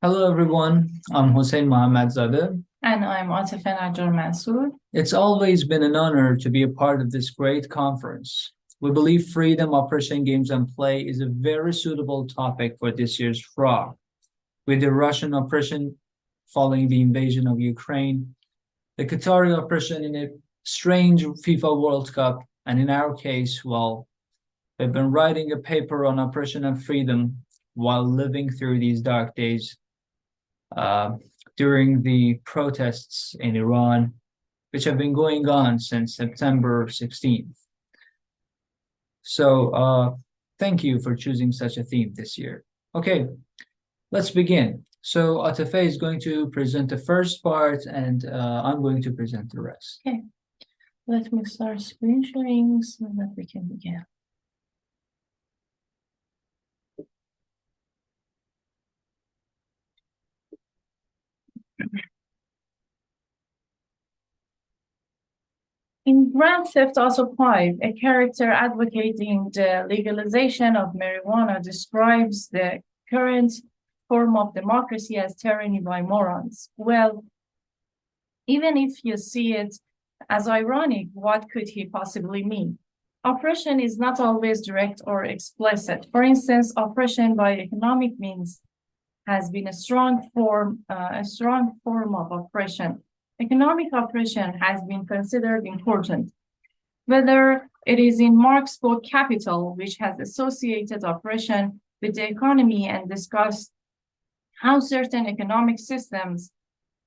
Hello, everyone. I'm Hossein Mohammadzade. And I'm Atefe Najjar Mansoor. It's always been an honor to be a part of this great conference. We believe freedom, oppression, games, and play is a very suitable topic for this year's FROG. With the Russian oppression following the invasion of Ukraine, the Qatari oppression in a strange FIFA World Cup, and in our case, well, we've been writing a paper on oppression and freedom while living through these dark days uh, during the protests in Iran, which have been going on since September 16th. So thank you for choosing such a theme this year. Okay, let's begin. So Atefe is going to present the first part and I'm going to present the rest. Okay, let me start screen sharing so that we can begin. In Grand Theft Auto 5, a character advocating the legalization of marijuana describes the current form of democracy as tyranny by morons. Well, even if you see it as ironic, what could he possibly mean? Oppression is not always direct or explicit. For instance, oppression by economic means has been a strong form of oppression. Economic oppression has been considered important, whether it is in Marx's book Capital, which has associated oppression with the economy and discussed how certain economic systems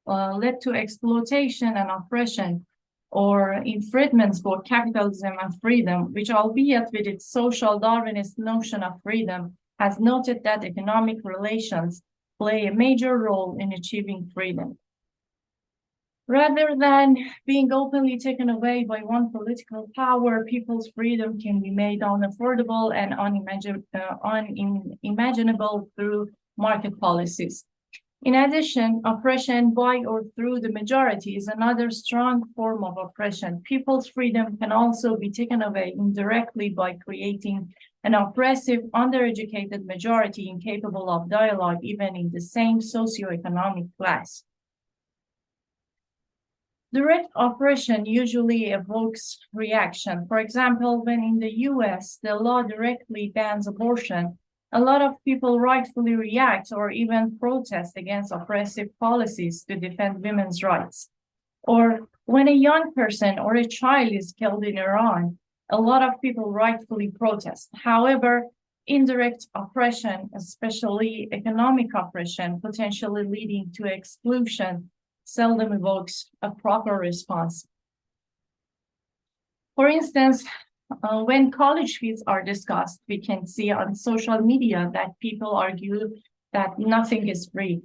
led to exploitation and oppression, or in Friedman's book Capitalism and Freedom, which, albeit with its social Darwinist notion of freedom, has noted that economic relations play a major role in achieving freedom. Rather than being openly taken away by one political power, people's freedom can be made unaffordable and unimaginable through market policies. In addition, oppression by or through the majority is another strong form of oppression. People's freedom can also be taken away indirectly by creating an oppressive, undereducated majority incapable of dialogue even in the same socio-economic class. Direct oppression usually evokes reaction. For example, when in the US, the law directly bans abortion, a lot of people rightfully react or even protest against oppressive policies to defend women's rights. Or when a young person or a child is killed in Iran, a lot of people rightfully protest. However, indirect oppression, especially economic oppression, potentially leading to exclusion, seldom evokes a proper response. For instance, when college fees are discussed, we can see on social media that people argue that nothing is free,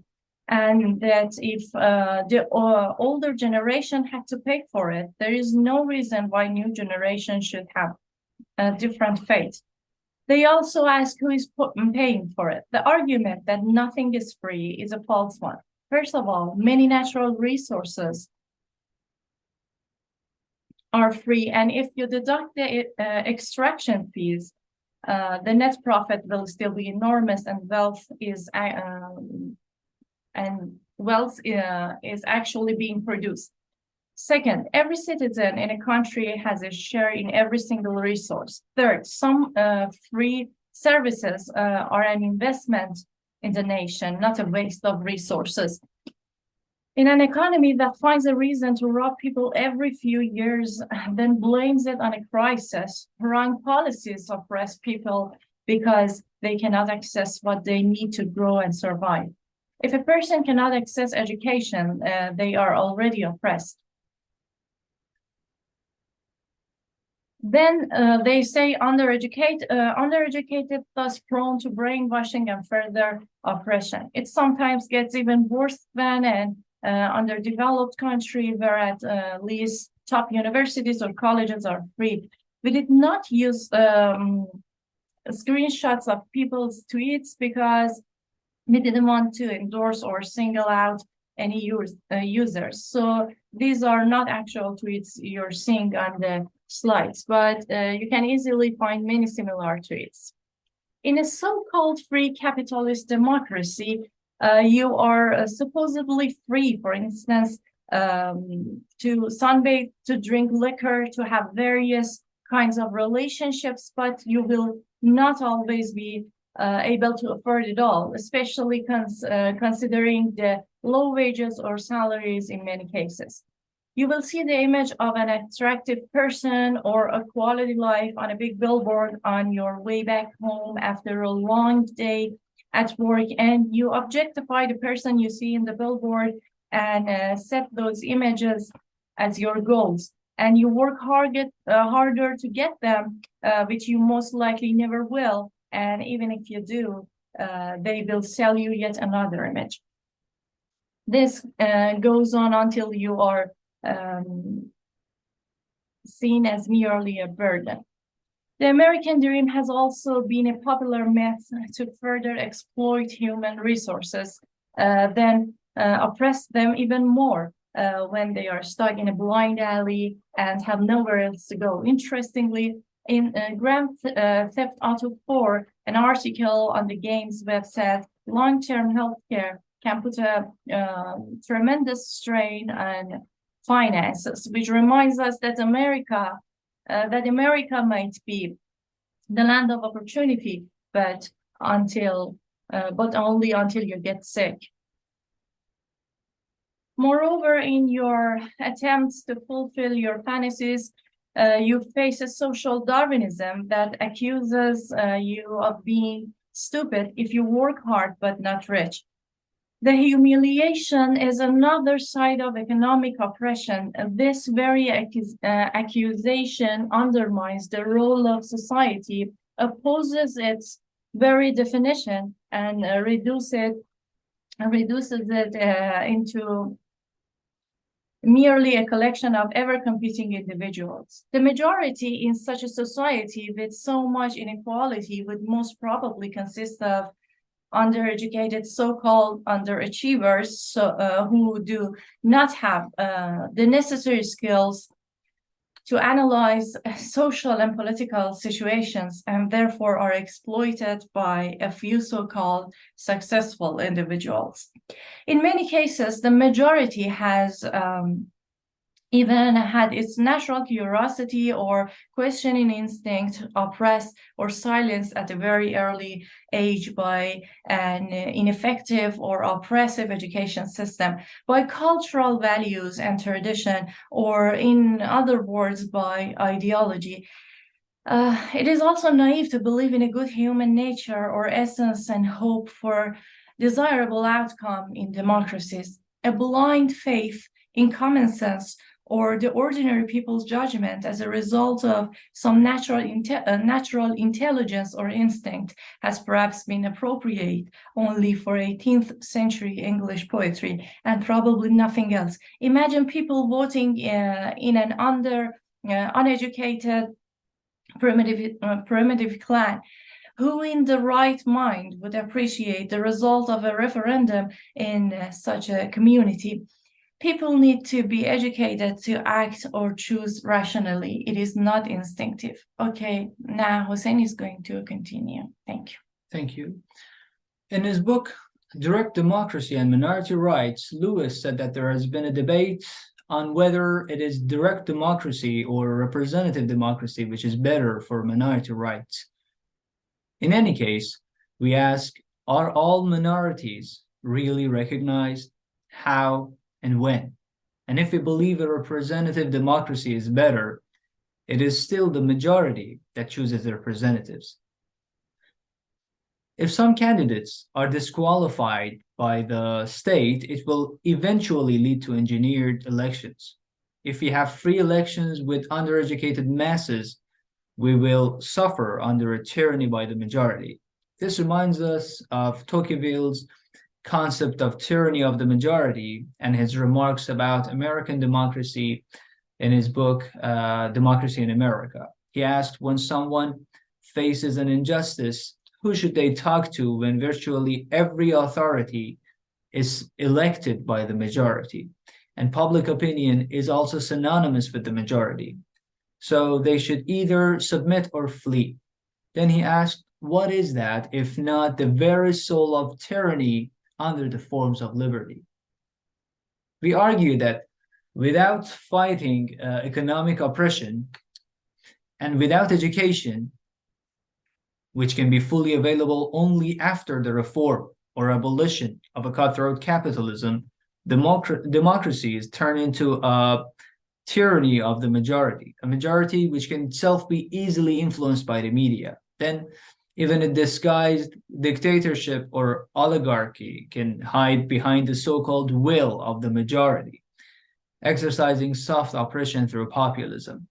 and that if the older generation had to pay for it, there is no reason why new generation should have a different fate. They also ask who is paying for it. The argument that nothing is free is a false one. First of all, many natural resources are free, and if you deduct the extraction fees, the net profit will still be enormous, and wealth is actually being produced. Second, every citizen in a country has a share in every single resource. Third, some free services are an investment in the nation, not a waste of resources. In an economy that finds a reason to rob people every few years, then blames it on a crisis, wrong policies oppress people because they cannot access what they need to grow and survive. If a person cannot access education, they are already oppressed. Then they say undereducated, thus prone to brainwashing and further oppression. It sometimes gets even worse than an underdeveloped country where at least top universities or colleges are free. We did not use screenshots of people's tweets because we didn't want to endorse or single out any users. So these are not actual tweets you're seeing on the slides, but you can easily find many similar tweets. In a so-called free capitalist democracy, You are supposedly free, for instance, to sunbathe, to drink liquor, to have various kinds of relationships, but you will not always be able to afford it all, especially considering the low wages or salaries in many cases. You will see the image of an attractive person or a quality life on a big billboard on your way back home after a long day at work, and you objectify the person you see in the billboard and set those images as your goals. And you work harder to get them, which you most likely never will. And even if you do, they will sell you yet another image. This goes on until you are seen as merely a burden. The American dream has also been a popular method to further exploit human resources, then oppress them even more when they are stuck in a blind alley and have nowhere else to go. Interestingly, in Grand Theft Auto 4, an article on the game's website, long-term healthcare can put a tremendous strain on finances, which reminds us that America might be the land of opportunity, but only until you get sick. Moreover, in your attempts to fulfill your fantasies, you face a social Darwinism that accuses you of being stupid if you work hard but not rich. The humiliation is another side of economic oppression. This very accusation undermines the role of society, opposes its very definition, and reduces it into merely a collection of ever-competing individuals. The majority in such a society with so much inequality would most probably consist of undereducated so-called underachievers who do not have the necessary skills to analyze social and political situations and therefore are exploited by a few so-called successful individuals. In many cases, the majority has even had its natural curiosity or questioning instinct oppressed or silenced at a very early age by an ineffective or oppressive education system, by cultural values and tradition, or in other words, by ideology. It is also naive to believe in a good human nature or essence and hope for desirable outcome in democracies. A blind faith in common sense or the ordinary people's judgment as a result of some natural intelligence or instinct has perhaps been appropriate only for 18th century English poetry and probably nothing else. Imagine people voting in an uneducated primitive clan who in the right mind would appreciate the result of a referendum in such a community. People need to be educated to act or choose rationally. It is not instinctive. Okay, now Hossein is going to continue. Thank you. Thank you. In his book, Direct Democracy and Minority Rights, Lewis said that there has been a debate on whether it is direct democracy or representative democracy which is better for minority rights. In any case, we ask, are all minorities really recognized? How and when? And if we believe a representative democracy is better, it is still the majority that chooses the representatives. If some candidates are disqualified by the state, it will eventually lead to engineered elections. If we have free elections with undereducated masses, we will suffer under a tyranny by the majority. This reminds us of Tocqueville's concept of tyranny of the majority and his remarks about American democracy in his book, Democracy in America. He asked, when someone faces an injustice, who should they talk to when virtually every authority is elected by the majority? And public opinion is also synonymous with the majority. So they should either submit or flee. Then he asked, what is that if not the very soul of tyranny under the forms of liberty. We argue that without fighting economic oppression and without education, which can be fully available only after the reform or abolition of a cutthroat capitalism, democracies turn into a tyranny of the majority, a majority which can itself be easily influenced by the media. Then, even a disguised dictatorship or oligarchy can hide behind the so-called will of the majority, exercising soft oppression through populism.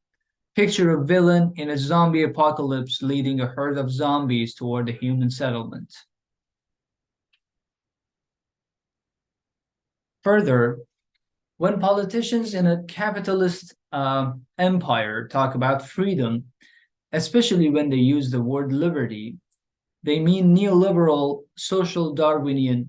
Picture a villain in a zombie apocalypse leading a herd of zombies toward a human settlement. Further, when politicians in a capitalist empire talk about freedom, especially when they use the word liberty, they mean neoliberal social Darwinian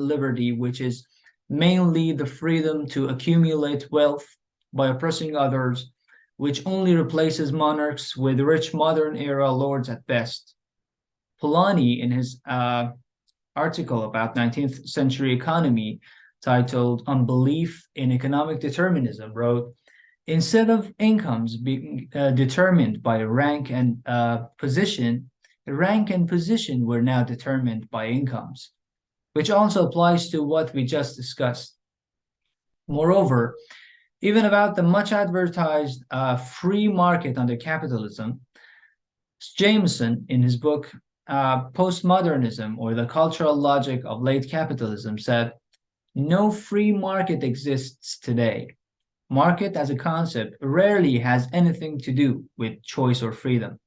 liberty, which is mainly the freedom to accumulate wealth by oppressing others, which only replaces monarchs with rich modern-era lords at best. Polanyi, in his article about 19th century economy titled Unbelief in Economic Determinism, wrote, instead of incomes being determined by rank and position, the rank and position were now determined by incomes, which also applies to what we just discussed. Moreover, even about the much advertised free market under capitalism, Jameson, in his book Postmodernism or the Cultural Logic of Late Capitalism, said, no free market exists today. Market as a concept rarely has anything to do with choice or freedom,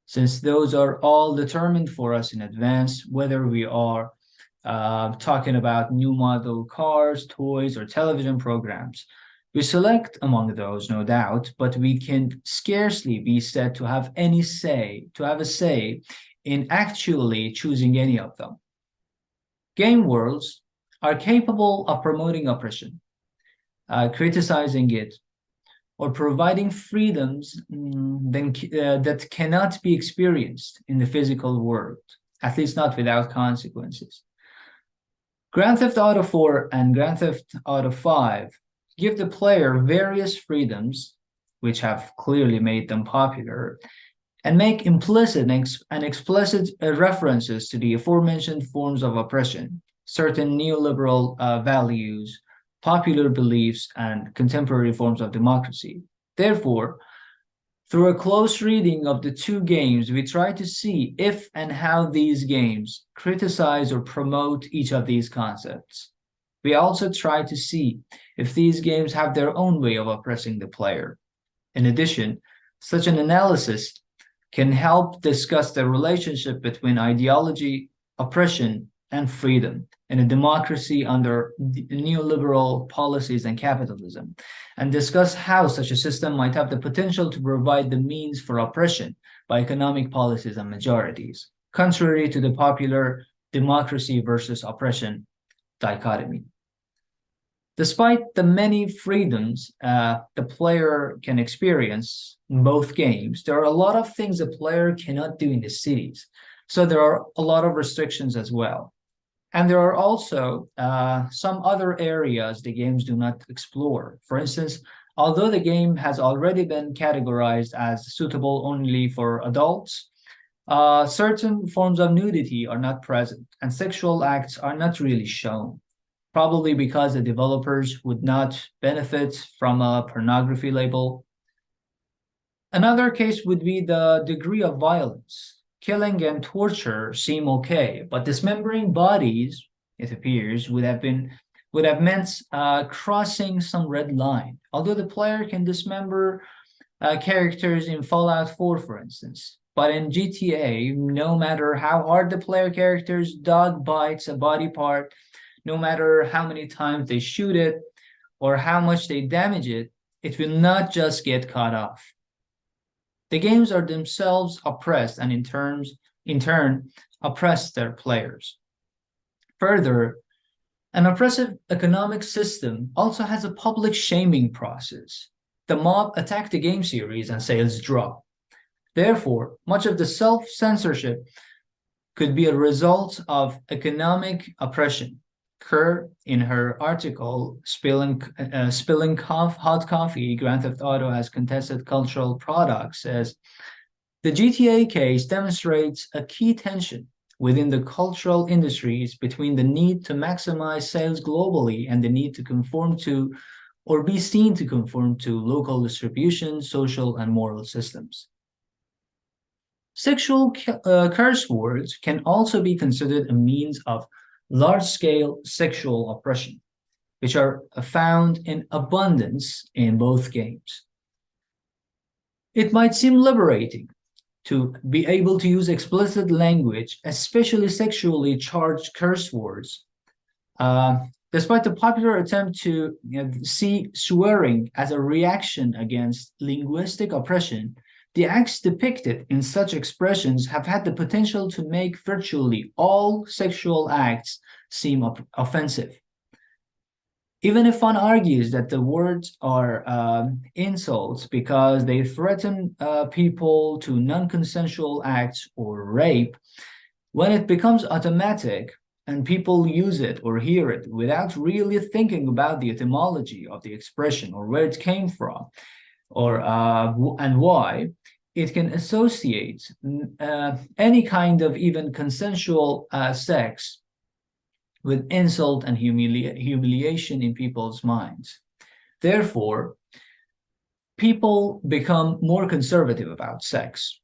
since those are all determined for us in advance, whether we are talking about new model cars, toys, or television programs. We select among those, no doubt, but we can scarcely be said to have a say in actually choosing any of them. Game worlds are capable of promoting oppression, criticizing it, or providing freedoms that cannot be experienced in the physical world, at least not without consequences. Grand Theft Auto 4 and Grand Theft Auto 5 give the player various freedoms, which have clearly made them popular, and make implicit and explicit references to the aforementioned forms of oppression, certain neoliberal values, popular beliefs, and contemporary forms of democracy. Therefore, through a close reading of the two games, we try to see if and how these games criticize or promote each of these concepts. We also try to see if these games have their own way of oppressing the player. In addition, such an analysis can help discuss the relationship between ideology, oppression, and freedom in a democracy under neoliberal policies and capitalism, and discuss how such a system might have the potential to provide the means for oppression by economic policies and majorities, contrary to the popular democracy versus oppression dichotomy. Despite the many freedoms the player can experience in both games, there are a lot of things the player cannot do in the cities. So there are a lot of restrictions as well. And there are also some other areas the games do not explore. For instance, although the game has already been categorized as suitable only for adults, certain forms of nudity are not present, and sexual acts are not really shown, probably because the developers would not benefit from a pornography label. Another case would be the degree of violence. Killing and torture seem okay, but dismembering bodies, it appears, would have meant crossing some red line. Although the player can dismember characters in Fallout 4, for instance, but in GTA, no matter how hard the player character's dog bites a body part, no matter how many times they shoot it or how much they damage it, it will not just get cut off. The games are themselves oppressed and in turn oppress their players. Further, an oppressive economic system also has a public shaming process. The mob attack the game series and sales drop. Therefore, much of the self-censorship could be a result of economic oppression. Kerr, in her article "Spilling Hot Coffee: Grand Theft Auto as Contested Cultural Product," says the GTA case demonstrates a key tension within the cultural industries between the need to maximize sales globally and the need to conform to or be seen to conform to local distribution, social, and moral systems. Sexual curse words can also be considered a means of large-scale sexual oppression, which are found in abundance in both games. It might seem liberating to be able to use explicit language, especially sexually charged curse words, despite the popular attempt to see swearing as a reaction against linguistic oppression. The acts depicted in such expressions have had the potential to make virtually all sexual acts seem offensive. Even if one argues that the words are insults because they threaten people to non-consensual acts or rape, when it becomes automatic and people use it or hear it without really thinking about the etymology of the expression or where it came from, or and why, it can associate any kind of even consensual sex with insult and humiliation in people's minds. Therefore, people become more conservative about sex.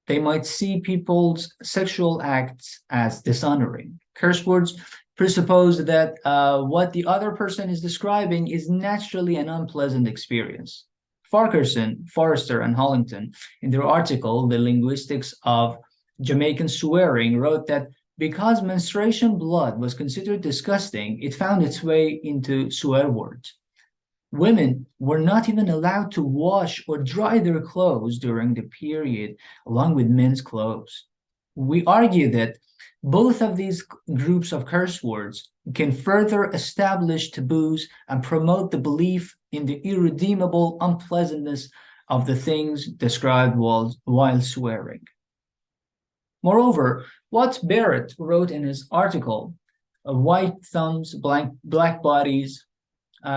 They might see people's sexual acts as dishonoring. Curse words presuppose that what the other person is describing is naturally an unpleasant experience. Farquharson, Forrester, and Hollington, in their article, The Linguistics of Jamaican Swearing, wrote that because menstruation blood was considered disgusting, it found its way into swear words. Women were not even allowed to wash or dry their clothes during the period, along with men's clothes. We argue that both of these groups of curse words can further establish taboos and promote the belief in the irredeemable unpleasantness of the things described while swearing. Moreover, what Barrett wrote in his article, White Thumbs, Black Bodies,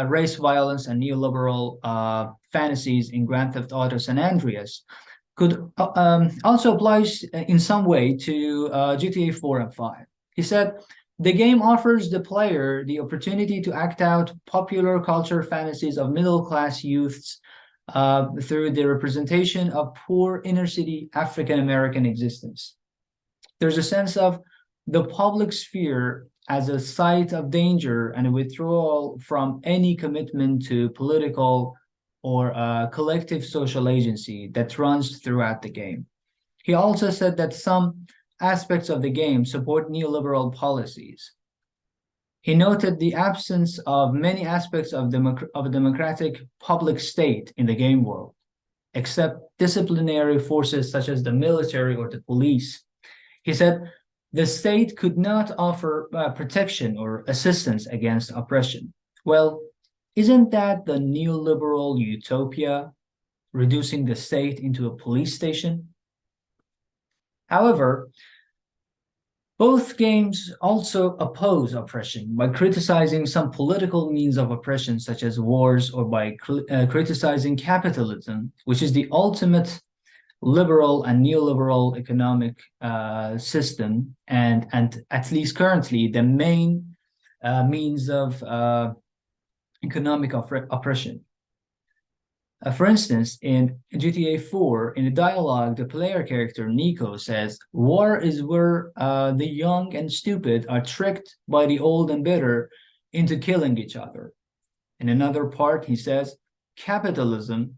Race Violence and Neoliberal Fantasies in Grand Theft Auto San Andreas, could also apply in some way to GTA 4 and 5. He said, the game offers the player the opportunity to act out popular culture fantasies of middle-class youths through the representation of poor inner-city African-American existence. There's a sense of the public sphere as a site of danger and a withdrawal from any commitment to political or collective social agency that runs throughout the game. He also said that some aspects of the game support neoliberal policies. He noted the absence of many aspects of a democratic public state in the game world, except disciplinary forces such as the military or the police. He said, the state could not offer protection or assistance against oppression. Well, isn't that the neoliberal utopia, reducing the state into a police station? However, both games also oppose oppression by criticizing some political means of oppression, such as wars, or by criticizing capitalism, which is the ultimate liberal and neoliberal economic system, and at least currently the main means of economic oppression. For instance, in GTA 4, in the dialogue, the player character Nico says, war is where the young and stupid are tricked by the old and bitter into killing each other. In another part, he says, capitalism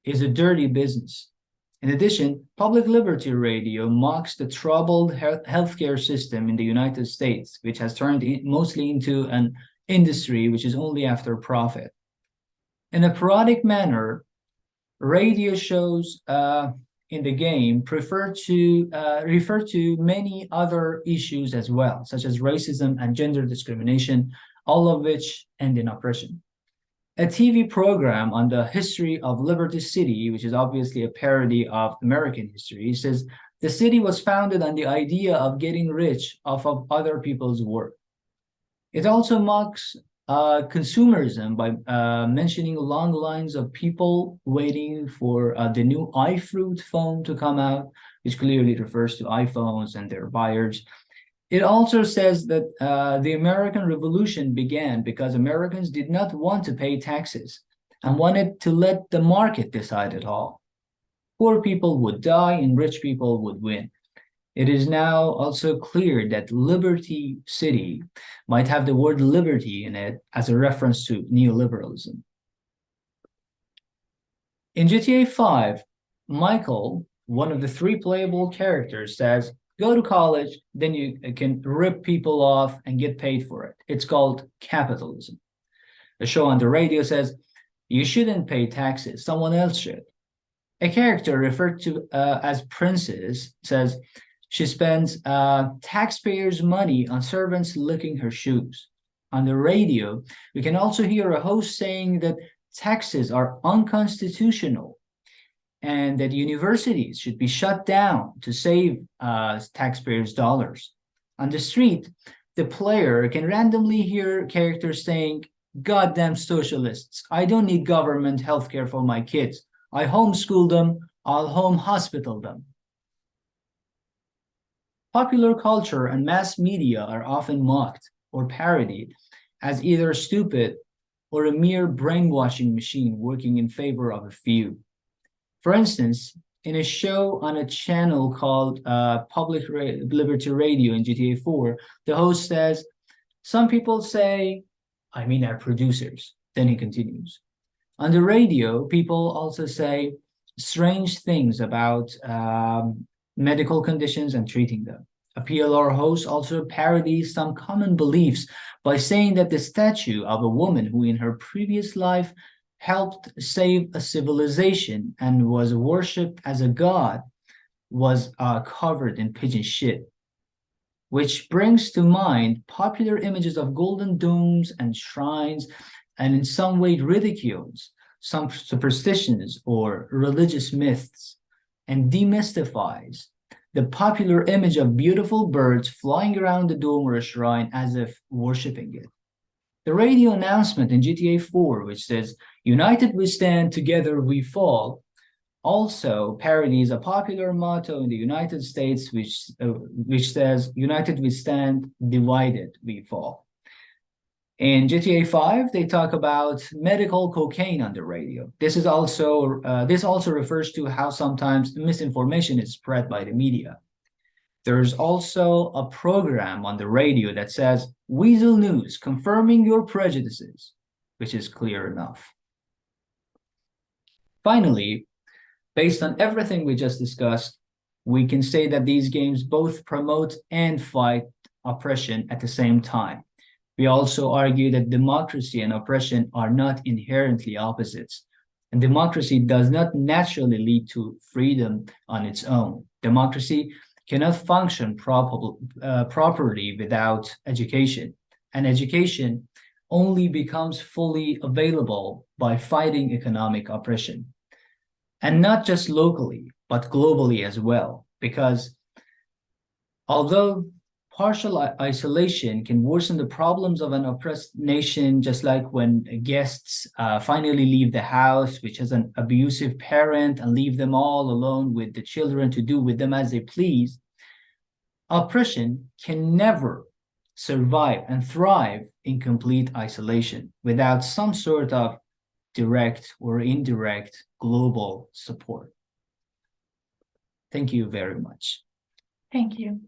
is a dirty business. In addition, Public Liberty Radio mocks the troubled healthcare system in the United States, which has turned mostly into an industry which is only after profit. In a parodic manner, radio shows in the game refer to many other issues as well, such as racism and gender discrimination, all of which end in oppression. a TV program on the history of Liberty City, which is obviously a parody of American history, says the city was founded on the idea of getting rich off of other people's work. It also mocks consumerism by mentioning long lines of people waiting for the new iFruit phone to come out, which clearly refers to iPhones and their buyers. It also says that the American Revolution began because Americans did not want to pay taxes and wanted to let the market decide it all. Poor people would die and rich people would win. It is now also clear that Liberty City might have the word liberty in it as a reference to neoliberalism. In GTA 5, Michael, one of the three playable characters, says, go to college, then you can rip people off and get paid for it. It's called capitalism. A show on the radio says, you shouldn't pay taxes, someone else should. A character referred to as Princess says, she spends taxpayers' money on servants licking her shoes. On the radio, we can also hear a host saying that taxes are unconstitutional and that universities should be shut down to save taxpayers' dollars. On the street, the player can randomly hear characters saying, goddamn socialists, I don't need government healthcare for my kids. I homeschool them, I'll home hospital them. Popular culture and mass media are often mocked or parodied as either stupid or a mere brainwashing machine working in favor of a few. For instance, in a show on a channel called Public Liberty Radio in GTA 4, the host says, some people say, I mean our producers. Then he continues. On the radio, people also say strange things about medical conditions and treating them. A PLR host also parodies some common beliefs by saying that the statue of a woman who in her previous life helped save a civilization and was worshipped as a god was covered in pigeon shit, which brings to mind popular images of golden domes and shrines, and in some way ridicules some superstitions or religious myths, and demystifies the popular image of beautiful birds flying around the dome or a shrine as if worshipping it. The radio announcement in GTA 4, which says, United we stand, together we fall, also parodies a popular motto in the United States, which says, United we stand, divided we fall. In GTA 5, they talk about medical cocaine on the radio. This also refers to how sometimes misinformation is spread by the media. There's also a program on the radio that says, Weasel News, confirming your prejudices, which is clear enough. Finally, based on everything we just discussed, we can say that these games both promote and fight oppression at the same time. We also argue that democracy and oppression are not inherently opposites, and democracy does not naturally lead to freedom on its own. Democracy cannot function properly without education, and education only becomes fully available by fighting economic oppression. And not just locally, but globally as well, because although partial isolation can worsen the problems of an oppressed nation, just like when guests finally leave the house, which has an abusive parent, and leave them all alone with the children to do with them as they please, oppression can never survive and thrive in complete isolation without some sort of direct or indirect global support. Thank you very much. Thank you.